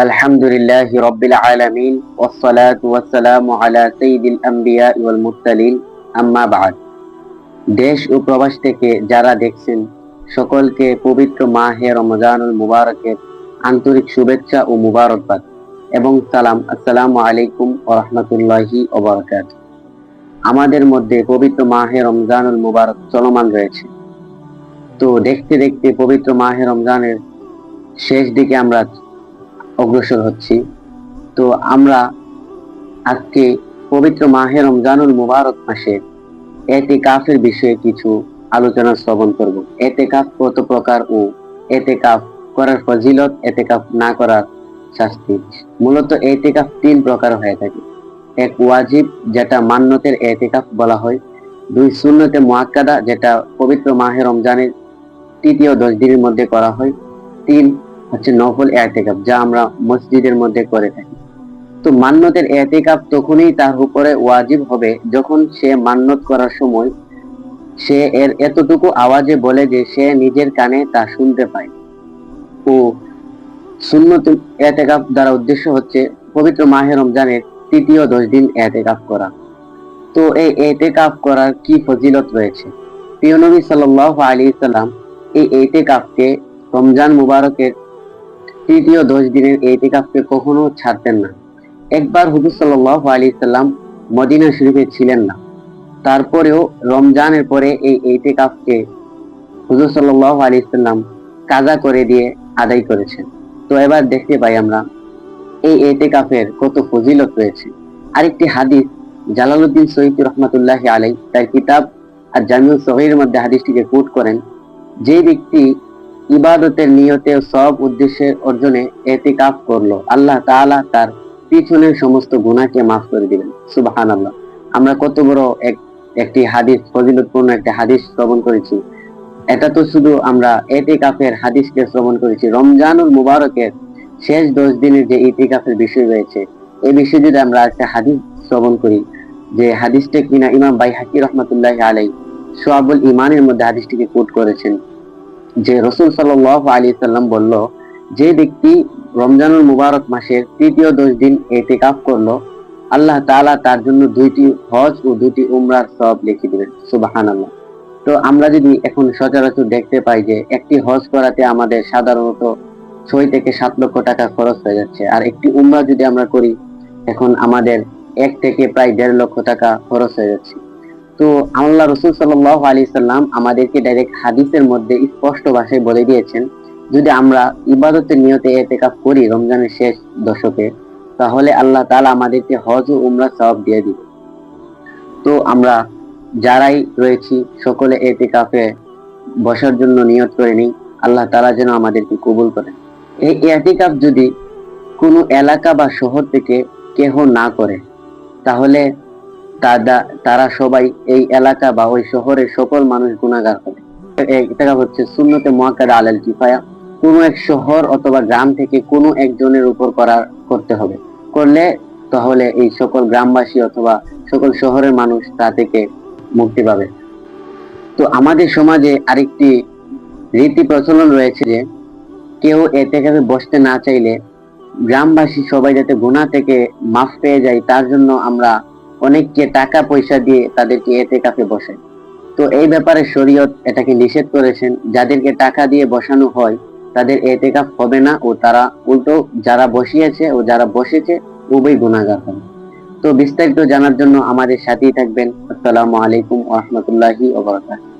আলহামদুলিল্লাহি রাব্বিল আলামিন ওয়াসসালাতু ওয়াসসালামু আলা সাইয়্যিদিল আমবিয়া ওয়াল মুরসালিন আম্মা বা'দ। দেশ ও প্রবাস থেকে যারা দেখছেন সকলকে পবিত্র মাহে রমজানুল মুবারকের আন্তরিক শুভেচ্ছা ও মুবারকবাদ এবং সালাম। আসসালামু আলাইকুম ওয়া রাহমাতুল্লাহি ওয়া বারাকাতুহু। আমাদের মধ্যে পবিত্র মাহে রমজানুল মুবারক চলমান রয়েছে। তো দেখতে দেখতে পবিত্র মাহে রমজানের শেষ দিকে আমরা অগ্রসর হচ্ছি। তো আমরা আজকে পবিত্র মাহে রমজানুল মুবারক মাসে এতেকাফের বিষয়ে কিছু আলোচনা শ্রবণ করব। এতেকাফ কত প্রকার ও এতেকাফ করার ফজিলত, এতেকাফ না করার শাস্তি। মূলত এতেকাফ তিন প্রকার হয়ে থাকে। এক ওয়াজিব, যেটা মান্নতের এতেকাফ বলা হয়। দুই সুন্নতে মুআক্কাদা, যেটা পবিত্র মাহে রমজানের তৃতীয় 10 দিনের মধ্যে করা হয়। তিন হচ্ছে নফল এতেকাফ, যা আমরা মসজিদের মধ্যে করে থাকি। তো মান্নতের এতেকাফ তখনই তার উপরে ওয়াজিব হবে যখন সে মান্নত করার সময় সে এর এতটুকু আওয়াজে বলে যে সে নিজের কানে তা শুনতে পায়। ও সুন্নত এতেকাফ দ্বারা উদ্দেশ্য হচ্ছে পবিত্র মাহে রমজানের তৃতীয় 10 দিন এতেকাফ করা। তো এই এতেকাফ করার কি ফজিলত রয়েছে? প্রিয় নবী সাল্লাল্লাহু আলাইহি সাল্লাম এই এতেকাফকে, রমজান মুবারকের তৃতীয় 10 দিনের এতেকাফকে কখনো ছাড়তেন না। একবার হুজুর সাল্লাল্লাহু আলাইহি সাল্লাম মদিনা শরীফে ছিলেন না, তারপরেও রমজানের পরে এই ইতিকাফকে হুজুর সাল্লাল্লাহু আলাইহি সাল্লাম কাজা করে দিয়ে আদায় করেছেন। তো এবার দেখতে পাই আমরা এই ইতিকাফের কত ফজিলত রয়েছে। আরেকটি হাদিস জালালউদ্দিন সৈয়দী রাহমাতুল্লাহি আলাইহি তার কিতাব আর জামিউস সগীরের মধ্যে হাদিসটিকে কোট করেন, যে ব্যক্তি ইবাদতের নিয়তে সব উদ্দেশ্যের অর্জনে ইতিকাফ করলো, আল্লাহ তাআলা তার পিছনের সমস্ত গুনাহকে মাফ করে দিবেন। সুবহানাল্লাহ। আমরা কত বড় একটি হাদিস, ফজিলতপূর্ণ একটি হাদিস শ্রবণ করেছি। এটা তো শুধু আমরা ইতিকাফের হাদিসকে শ্রবণ করেছি। রমজানুল মুবারকের শেষ 10 দিনের যে ইতিকাফের বিষয় রয়েছে, এই বিষয়ে যদি আমরা একটা হাদিস শ্রবণ করি, যে হাদিসটা কিনা ইমাম বাইহাকি রাহমাতুল্লাহি আলাইহি শুআবুল ঈমানের মধ্যে হাদিসটিকে কোট করেছেন, যে রাসূল সাল্লাল্লাহু আলাইহি সাল্লাম বলল, যে ব্যক্তি রমজানুল মুবারক মাসের তৃতীয় 10 দিন ইতিকাফ করলো, আল্লাহ তাআলা তার জন্য 2টি হজ ও 2টি উমরার সওয়াব লিখে দিবেন। সুবহানাল্লাহ। তো আমরা যদি এখন সচরাচর দেখতে পাই যে একটি হজ করাতে আমাদের সাধারণত 6 থেকে 7 লক্ষ টাকা খরচ হয়ে যাচ্ছে, আর একটি উমরা যদি আমরা করি এখন আমাদের 1 থেকে প্রায় 1.5 লক্ষ টাকা খরচ হয়ে যাচ্ছে। তো আল্লাহ রাসূল সাল্লাল্লাহু আলাইহি সাল্লাম আমাদেরকে ডাইরেক্ট হাদিসের মধ্যে স্পষ্ট ভাষায় বলে দিয়েছেন, যদি আমরা ইবাদতের নিয়তে ইতিকাফ করি রমজানের শেষ দশকে, তাহলে আল্লাহ তাআলা আমাদেরকে হজ ও উমরা সওয়াব দিয়ে দিবে। তো আমরা যারাই রয়েছি সকলে ইতিকাফে বসার জন্য নিয়ত করে নিই, আল্লাহ তাআলা যেন আমাদেরকে কবুল করেন। এই ইতিকাফ যদি কোনো এলাকা বা শহর থেকে কেহ না করে, তাহলে তারা সবাই এই এলাকা বা ওই শহরের সকল মানুষ গুনাহগার হবে। ইতিকাফ হচ্ছে সুন্নতে মুআক্কাদা আলাল কিফায়া। কোনো এক শহর অথবা গ্রাম থেকে কোনো একজনের উপর করতে হবে। করলে তাহলে এই সকল গ্রামবাসী অথবা সকল শহরের মানুষ তা থেকে মুক্তি পাবে। তো আমাদের সমাজে আরেকটি রীতি প্রচলন রয়েছে যে কেউ ইতিকাফে বসতে না চাইলে গ্রামবাসী সবাই যাতে গুনাহ থেকে মাফ পেয়ে যায়, তার জন্য আমরা অনেককে টাকা পয়সা দিয়ে তাদেরকে ইতিকাফে বসাই। তো এই ব্যাপারে শরীয়ত এটাকে নিষেধ করেছেন। যাদেরকে টাকা দিয়ে বসানো হয় তাদের ইতিকাফ হবে না, ও তারা উল্টো যারা বসিয়েছে ও যারা বসেছে উভয় গুনাহগার হবে। তো বিস্তারিত জানার জন্য আমাদের সাথেই থাকবেন। আসসালামু আলাইকুম ওয়া রাহমাতুল্লাহি ওয়া বারাকাতুহু।